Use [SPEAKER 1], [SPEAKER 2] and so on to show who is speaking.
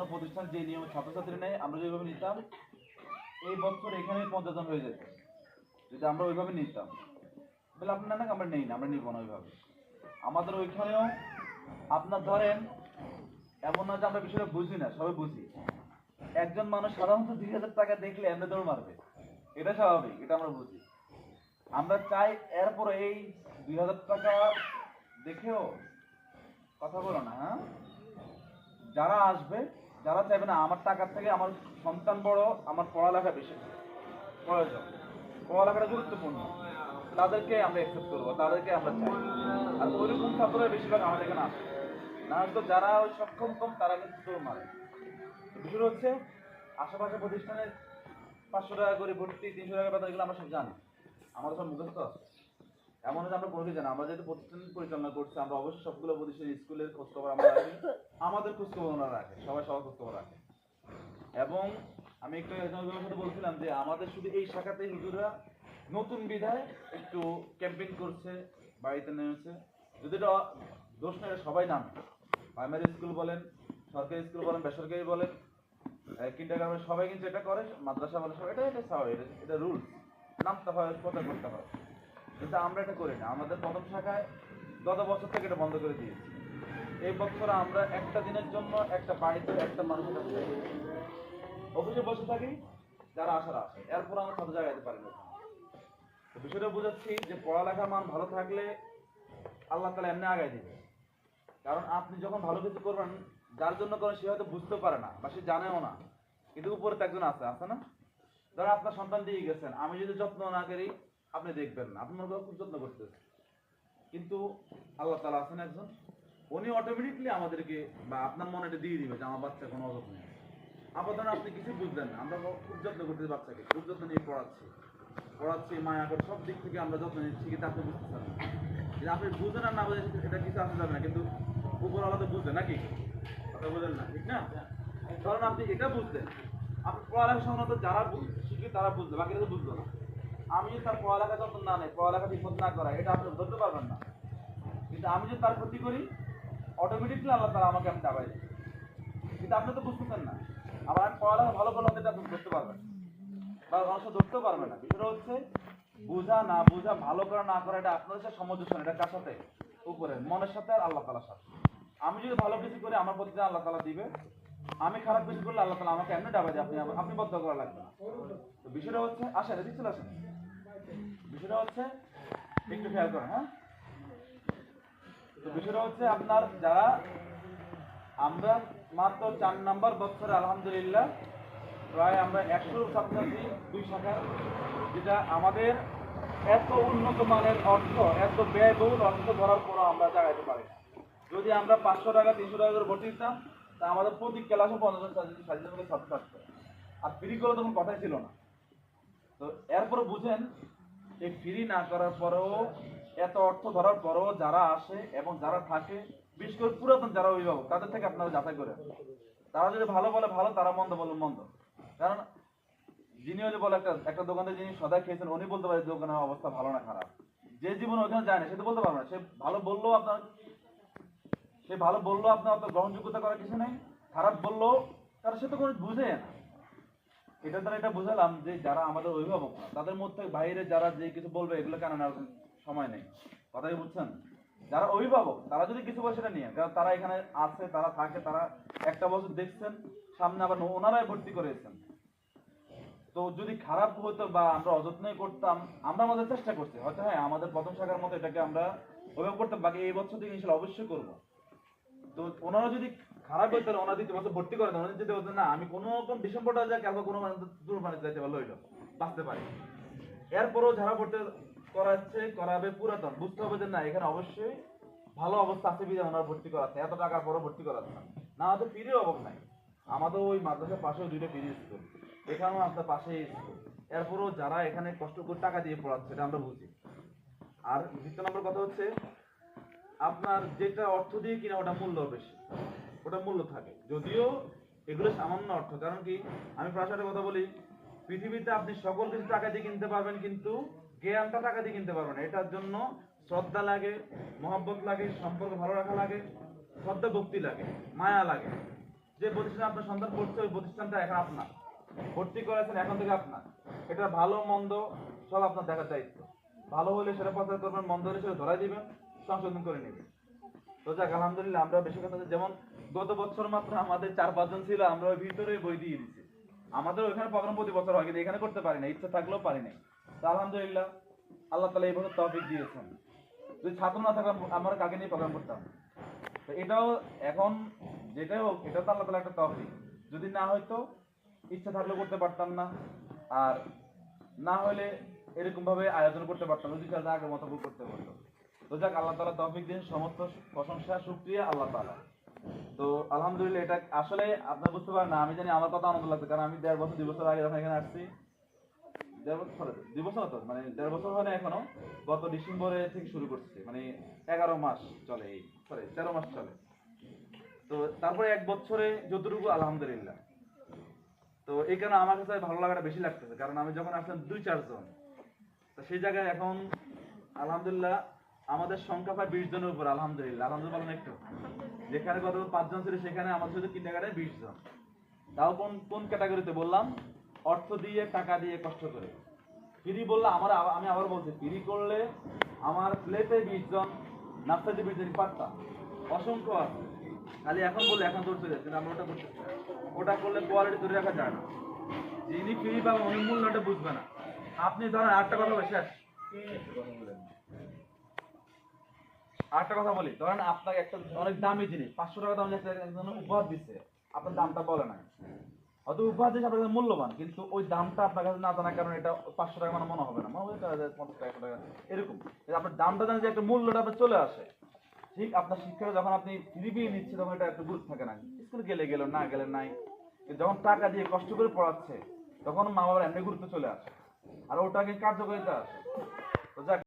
[SPEAKER 1] কোনো প্রতিষ্ঠান যে নিয়ম ছাত্রছাত্রী নেই আমরা যেভাবে নিতাম এই বছর এখানে 50 জন হয়ে যেত যদি আমরা ওইভাবে নিতাম তাহলে আপনার না আমরা নেই না, আমরা নিব না ওইভাবে। আমাদের ওইখানেও আপনার ধরেন এমন না যে আমরা বিষয়টা বুঝি না, সবাই বুঝি। একজন মানুষ সাধারণত 2000 টাকা দেখলে এমনি দৌড় মারবে, এটা স্বাভাবিক, এটা আমরা বুঝি। আমরা চাই এরপরে এই 2000 টাকা দেখেও কথা বলো না, হ্যাঁ, যারা আসবে, যারা চাইবে না আমার টাকার থেকে আমার সন্তান বড়, আমার পড়ালেখা বেশি প্রয়োজন, পড়ালেখাটা গুরুত্বপূর্ণ, তাদেরকে আমরা অ্যাকসেপ্ট করবো, তাদেরকে আমরা চাই। আর ওইরকম ছাত্ররা বেশিরভাগ আমাদের এখানে আসে না, তো যারা ওই সক্ষম কম তারা কিন্তু দৌড় মারে। বিষয় হচ্ছে আশেপাশে প্রতিষ্ঠানে 500 টাকা করে ভর্তি, 300 টাকা বেতন, এগুলো আমরা সব জানি, আমাদের সব মুখস্থ আছে। এমন যে আমরা কোনো কিছু জানি, আমরা যেহেতু প্রতিষ্ঠান পরিচালনা করছি আমরা অবশ্যই সবগুলো প্রতিষ্ঠান স্কুলের খোঁজখবর আমরা রাখি, আমাদের খোঁজখবর ওনারা রাখে, সবাই সবার খোঁজখবর রাখে। এবং আমি একটু একজনের সাথে বলছিলাম যে আমাদের শুধু এই শাখাতে হুজুরা নতুন বিধায় একটু ক্যাম্পেইন করছে, বাড়িতে নেমেছে, যদি এটা দোষ নেই, সবাই নাম, প্রাইমারি স্কুল বলেন, সরকারি স্কুল বলেন, বেসরকারি বলেন, কিন্ডারগার্টেন, সবাই কিন্তু এটা করে, মাদ্রাসা বলেন, সবাই এটা স্বাভাবিক, এটা রুলস, নামতে হয়, কথা করতে হয়। কিন্তু আমরা এটা করি না। আমাদের প্রথম শাখায় গত বছর থেকে এটা বন্ধ করে দিয়েছি। এই বছর আমরা একটা দিনের জন্য একটা বাড়িতে একটা মানুষের কাছে যাই, অফিসে বসে থাকি, যারা আসার আসে, এরপর আমরা কত জায়গায় যেতে পারি না। তো বিষয়টা বুঝাচ্ছি যে পড়ালেখার মান ভালো থাকলে আল্লাহ তাআলা এমনি আগায় দিবে। কারণ আপনি যখন ভালো কিছু করবেন, যার জন্য করেন সে হয়তো বুঝতেও পারে না বা সে জানেও না, কিন্তু উপরে তো একজন আছে, আছে না? ধরেন আপনার সন্তান দিয়ে গেছেন, আমি যদি যত্ন না করি আপনি দেখবেন না, আপনি মনে করেন খুব যত্ন করতেছেন, কিন্তু আল্লাহ তাআলা আছেন একজন, উনি অটোমেটিকলি আমাদেরকে বা আপনার মনে এটা দিয়ে দিবে যে আমার বাচ্চা কোনো অযত্ন নেই। আবার ধরেন আপনি কিছু বুঝলেন না, আমরা খুব যত্ন করতেছি বাচ্চাকে, খুব যত্ন নিয়ে পড়াচ্ছি মায়া করে, সব দিক থেকে আমরা যত্ন নিচ্ছি, কিন্তু আপনি বুঝতেছেন না। কিন্তু আপনি বুঝেন আর না বুঝেন এটা কিছু আসা যাবে না, কিন্তু উপর আলাদা বুঝলেন নাকি কথা বলেন না, ঠিক না? ধরেন আপনি এটা বুঝলেন, আপনি পড়ালেখা সংক্রান্ত যারা শিখে তারা বুঝবে, বাকিরা তো বুঝলো না। আমি যদি তার পড়ালেখা যত্ন না নেই, পড়ালেখা ঠিকমতো না করা, এটা আপনি ধরতে পারবেন না। কিন্তু আমি যদি তার ক্ষতি করি, অটোমেটিকলি আল্লাহ তাআলা আমাকে আমি দাবাই দিই, কিন্তু আপনি তো বুঝতেছেন না। আবার আমি পড়ালেখা ভালো করলাম, এটা আপনি ধরতে পারবেন বা মানুষ ধরতেও পারবে না। বিষয়টা হচ্ছে বুঝা না বুঝা, ভালো করা না করা, এটা আপনাদের সাথে সামঞ্জস্য, এটা কার সাথে? উপরে মনের সাথে আর আল্লাহ তাআলার সাথে। আমি যদি ভালো কিছু করি আমার প্রতিদান আল্লাহ তাআলা দিবে, আমি খারাপ কিছু করলে আল্লাহ তাআলা আমাকে এমনি ডাবাই দেয়, আপনি বদ্ধ করা লাগবে না। তো বিষয়টা হচ্ছে, আসেন এদিক চলে আসেন, বিষয়টা হচ্ছে একটু খেয়াল করেন, হ্যাঁ। তো বিষয়টা হচ্ছে আপনার যারা আমরা মাত্র 4 নাম্বার বছরে আলহামদুলিল্লাহ প্রায় আমরা 100 ছাত্রছাত্রী 2 শাখা, যেটা আমাদের এত উন্নত মানের অর্থ, এত ব্যয়বহুল অর্থ ধরার পরও আমরা জাগাইতে পারি না। যদি আমরা 500 টাকা 300 টাকা করে ভর্তি দিতাম, তা আমাদের প্রতি ক্লাসে 50 জন 60 জন করে ছাত্র থাকতো, আর ফ্রি করে তখন কথাই ছিল না। তো এরপরে বুঝেন এই ফ্রি না করার পরেও, এত অর্থ ধরার পরেও যারা আসে এবং যারা থাকে, বিশেষ করে পুরাতন যারা অভিভাবক, তাদের থেকে আপনারা যাচাই করে, তারা যদি ভালো বলে ভালো, তারা মন্দ বলে মন্দ। কারণ যিনি ওই যে বলে একটা দোকানে যিনি সদাই খেয়েছেন, উনি বলতে পারে দোকানের অবস্থা ভালো না খারাপ। যে জীবনে ওইখানে যায় না সে তো বলতে পারবে না। সে ভালো বললেও আপনার অত গ্রহণযোগ্যতা করার কিছু নেই, খারাপ বললেও, কারণ সে তো কোনো বুঝে না। এটা দ্বারা এটা বুঝালাম যে যারা আমাদের অভিভাবক না, তাদের মধ্যে বাইরে যারা যে কিছু বলবে এগুলো কেন নেওয়ার সময় নেই, কথাই বুঝছেন? যারা অভিভাবক তারা যদি কিছু বলে সেটা নিয়ে, কারণ তারা এখানে আছে, তারা থাকে, তারা একটা বছর দেখছেন, সামনে আবার ওনারাই ভর্তি করেছেন। তো যদি খারাপ হতো বা আমরা অযত্নই করতাম, আমরা আমাদের চেষ্টা করছি, হয়তো হ্যাঁ আমাদের প্রথম শাখার মতো এটাকে আমরা ওইভাবে করতাম, বাকি এই বছর থেকে ইনশাল্লাহ অবশ্যই করবো। তো ওনারা যদি খারাপ হইতো, ওনারা দ্বিতীয় বছর ভর্তি করে দেন, যদি বলতেন না আমি কোনো রকম ডিসেম্বরটা যাই, কালকে কোনো দূরপানে যাইতে পারলো, হইলো বাঁচতে পারি। এরপরও যারা ভর্তি করাচ্ছে করাবে পুরাতন, বুঝতে হবে যে না এখানে অবশ্যই ভালো অবস্থা আছে, বিধান ওনারা ভর্তি করাচ্ছে, এত টাকার পরও ভর্তি করাচ্ছে না, হয়তো ফিরির অভাব নাই। আমাদের ওই মাদ্রাসার পাশেও 2টা ফিরি স্কুল, এখানেও আপনার পাশেই স্কুল, এরপরও যারা এখানে কষ্ট করে টাকা দিয়ে পড়াচ্ছে, এটা আমরা বুঝি। আর দ্বিতীয় নম্বর কথা হচ্ছে আপনার যেটা অর্থ দিয়ে কিনা ওটা মূল্য বেশি, ওটা মূল্য থাকে, যদিও এগুলো সামান্য অর্থ। কারণ কি, আমি প্রায় কথা বলি, পৃথিবীতে আপনি সকল কিছু টাকা দিয়ে কিনতে পারবেন, কিন্তু জ্ঞানটা টাকা দিয়ে কিনতে পারবেন না। এটার জন্য শ্রদ্ধা লাগে, মহব্বত লাগে, সম্পর্ক ভালো রাখা লাগে, শ্রদ্ধা ভক্তি লাগে, মায়া লাগে। যে প্রতিষ্ঠানে আপনার সন্তান পড়ছে ওই প্রতিষ্ঠানটা এখন আপনার, ভর্তি করেছেন এখন থেকে আপনার, এটা ভালো মন্দ সব আপনার দেখার দায়িত্ব। ভালো হলে সেটা প্রচার করবেন, মন্দ হলে সেটা ধরাই দিবেন, সংশোধন করে নেবেন। তো যাক আলহামদুলিল্লাহ, আমরা বেশি কথা যেমন গত বছর মাত্র আমাদের 4-5 জন ছিল, আমরা ওই ভিতরে বই দিয়ে দিচ্ছি। আমাদের ওইখানে প্রোগ্রাম প্রতি বছর হয়, কিন্তু এখানে করতে পারি না, ইচ্ছা থাকলেও পারি নাই। তো আলহামদুলিল্লাহ আল্লাহ তাআলা এই বছর তৌফিক দিয়েছেন। যদি ছাত্র না থাকতাম আমরা কাকে নিয়ে প্রোগ্রাম করতাম? তো এটাও এখন যেটাই হোক, এটা তো আল্লাহ তাআলা একটা তৌফিক। যদি না হয়তো ইচ্ছা থাকলেও করতে পারতাম না, আর না হলে এরকম ভাবে আয়োজন করতে পারতাম, যদি কাজটা আগের মতো করতে পারতো। তো যাক আল্লাহ তাআলা তৌফিক দিন, সমস্ত প্রশংসা শুকরিয়া আল্লাহ তাআলা। তো আলহামদুলিল্লাহ, এটা আসলে আপনার বুঝতে পারেন না, আমি জানি আমার কথা আনন্দ লাগছে, কারণ আমি 1.5 বছর 2 বছর আগে যখন এখানে আসছি, 2 বছর হতো, মানে 1.5 বছর হয় না এখনো, গত ডিসেম্বরে থেকে শুরু করছে, মানে 11 মাস চলে, এই 13 মাস চলে। তো তারপরে 1 বছরে যতটুকু আলহামদুলিল্লাহ। তো এই কারণে আমার কাছে ভালো লাগাটা বেশি লাগতেছে, কারণ আমি যখন আসলাম 2-4 জন, তো সেই জায়গায় এখন আলহামদুলিল্লাহ আমাদের সংখ্যা প্রায় 20 জনের উপর। আলহামদুলিল্লাহ, আলহামদুলিল্লাহ বলেন একটু। যেখানে গত 5 জন ছিল, সেখানে আমাদের শুধু কিন্ডারগার্টেনে 20 জন। তাও কোন কোন ক্যাটাগরিতে বললাম? অর্থ দিয়ে, টাকা দিয়ে, কষ্ট করে। ফ্রি বললে আমি আবার বলছি, ফ্রি করলে আমার প্লেতে 20 জন, নাস্তাতে 20 জন পারতাম, অসংখ্য আছে। খালি এখন বললে এখন দৌড় চলে যাচ্ছে, কিন্তু আমরা ওটা করতে চাই। ওটা করলে কোয়ালিটি ধরে রাখা যায় না। যিনি ফ্রি পাবেন উনি মূল্যটা বুঝবে না। আপনি ধরেন আরেকটা কথা বলে শেষ, আরেকটা কথা বলি, ধরেন আপনাকে একটা অনেক দামি জিনিস 500 টাকা দাম একজন উপহার দিচ্ছে, আপনার দামটা বলে না, হয়তো উপহার দিচ্ছে আপনার কাছে মূল্যবান, কিন্তু ওই দামটা আপনার কাছে না জানার কারণে এটা 500 টাকা মানে মনে হবে না, মনে হবে 50 টাকা 100 টাকা এরকম। আপনার দামটা জানেন যে একটা মূল্যটা আপনার চলে আসে। ঠিক আপনার শিক্ষাটা যখন আপনি ফ্রি নিচ্ছে, তখন এটা একটু গুরুত্ব থাকে না, স্কুল গেলে গেল, না গেলে নাই। কিন্তু যখন টাকা দিয়ে কষ্ট করে পড়াচ্ছে, তখন মা বাবার এমনি গুরুত্ব চলে আসে, আর ওটাকে কার্যকারিতা আসে। তো যাক